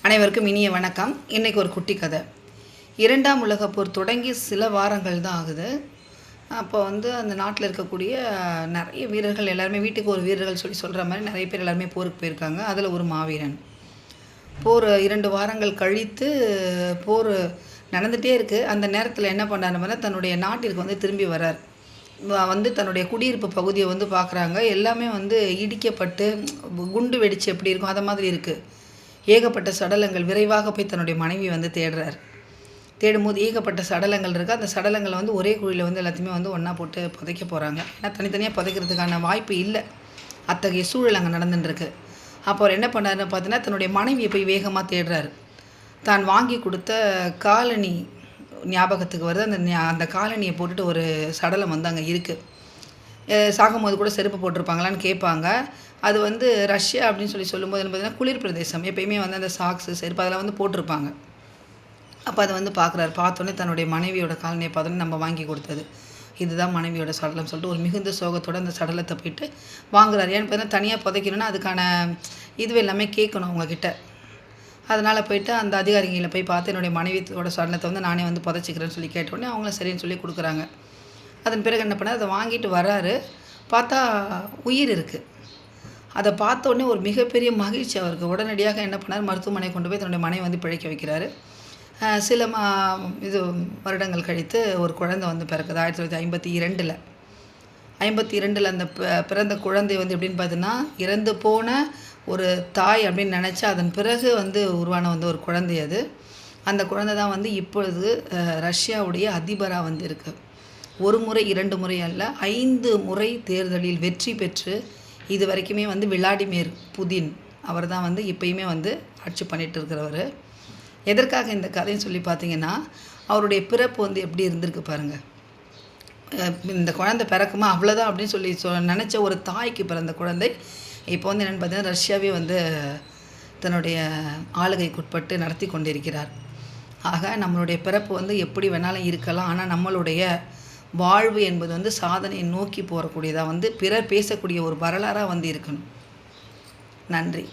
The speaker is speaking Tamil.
அனைவருக்கும் இனிய வணக்கம். இன்றைக்கி ஒரு குட்டி கதை. 2ஆம் உலகப் போர் தொடங்கி சில வாரங்கள் தான் ஆகுது. அப்போ அந்த நாட்டில் இருக்கக்கூடிய நிறைய வீரர்கள் எல்லாருமே வீட்டுக்கு ஒரு வீரர்கள் சொல்கிற மாதிரி நிறைய பேர் எல்லாருமே போருக்கு போயிருக்காங்க. அதில் ஒரு மாவீரன். போர் 2 வாரங்கள் கழித்து போர் நடந்துகிட்டே இருக்குது. அந்த நேரத்தில் என்ன பண்ணாருன்னா தன்னுடைய நாட்டிற்கு திரும்பி வரார். தன்னுடைய குடியிருப்பு பகுதியை பார்க்குறாங்க. எல்லாமே இடிக்கப்பட்டு குண்டு வெடித்து எப்படி இருக்கும் அதை மாதிரி இருக்குது. ஏகப்பட்ட சடலங்கள். விரைவாக போய் தன்னுடைய மனைவி தேடுறார். தேடும்போது ஏகப்பட்ட சடலங்கள் இருக்குது. அந்த சடலங்களை ஒரே குழியில் எல்லாத்தையுமே ஒன்றா போட்டு புதைக்க போகிறாங்க. ஏன்னா தனித்தனியாக புதைக்கிறதுக்கான வாய்ப்பு இல்லை. அத்தகைய சூழல் அங்கே நடந்துட்டுருக்கு. அப்போ அவர் என்ன பண்ணாருன்னு பார்த்தீங்கன்னா தன்னுடைய மனைவியை போய் வேகமாக தேடுறாரு. தான் வாங்கி கொடுத்த காலனி ஞாபகத்துக்கு வருது. அந்த காலனியை போட்டுட்டு ஒரு சடலம் அங்கே இருக்குது. சாகும்போது கூட செருப்பு போட்டிருப்பாங்களான்னு கேட்பாங்க. அது ரஷ்யா அப்படின்னு சொல்லும்போது பார்த்தீங்கன்னா குளிர் பிரதேசம். எப்பயுமே அந்த சாக்ஸு செருப்பு அதெல்லாம் போட்டிருப்பாங்க. அப்போ அதை பார்க்குறாரு. பார்த்தோன்னே தன்னுடைய மனைவியோட காலனியை பார்த்தோன்னே நம்ம வாங்கி கொடுத்தது இதுதான் மனைவியோட சடலம் சொல்லிட்டு ஒரு மிகுந்த சோகத்தோடு அந்த சடலத்தை போயிட்டு வாங்குறாரு. ஏன்னு பார்த்தீங்கன்னா தனியாக புதைக்கணுன்னா அதுக்கான இதுவே எல்லாமே கேட்கணும் உங்ககிட்ட. அதனால் போயிட்டு அந்த அதிகாரிகளை போய் பார்த்து என்னுடைய மனைவியோட சடலத்தை நானே புதைச்சிக்கிறேன்னு சொல்லி கேட்டோடனே அவங்களும் சரின்னு சொல்லி கொடுக்குறாங்க. அதன் பிறகு என்ன பண்ணார், அதை வாங்கிட்டு வராரு. பார்த்தா உயிர் இருக்குது. அதை பார்த்தோடனே ஒரு மிகப்பெரிய மகிழ்ச்சி அவருக்கு. உடனடியாக என்ன பண்ணார், மருத்துவமனை கொண்டு போய் தன்னுடைய மனைவி பிழைக்க வைக்கிறாரு. சில வருடங்கள் கழித்து ஒரு குழந்தை பிறக்குது. 1952 52 அந்த பிறந்த குழந்தை எப்படின்னு பார்த்தீங்கன்னா இறந்து போன ஒரு தாய் அப்படின்னு நினச்சி அதன் பிறகு உருவான ஒரு குழந்தை அது. அந்த குழந்தை தான் இப்பொழுது ரஷ்யாவுடைய அதிபராக இருக்குது. ஒரு முறை 2 முறை அல்ல 5 முறை தேர்தலில் வெற்றி பெற்று இது வரைக்குமே விளாடிமிர் புதின் அவர் தான் இப்போயுமே ஆட்சி பண்ணிகிட்டு இருக்கிறவர். எதற்காக இந்த கதைன்னு சொல்லி பார்த்தீங்கன்னா அவருடைய பிறப்பு எப்படி இருந்திருக்கு பாருங்கள். இந்த குழந்தை பிறக்குமா அவ்வளோதான் அப்படின்னு சொல்லி நினச்ச ஒரு தாய்க்கு பிறந்த குழந்தை இப்போ என்னென்னு பார்த்தீங்கன்னா ரஷ்யாவே தன்னுடைய ஆளுகைக்குட்பட்டு நடத்தி கொண்டிருக்கிறார். ஆக நம்மளுடைய பிறப்பு எப்படி வேணாலும் இருக்கலாம். ஆனால் நம்மளுடைய வாழ்வு என்பது சாதனையை நோக்கி போகக்கூடியதாக பிறர் பேசக்கூடிய ஒரு வரலாறாக இருக்கணும். நன்றி.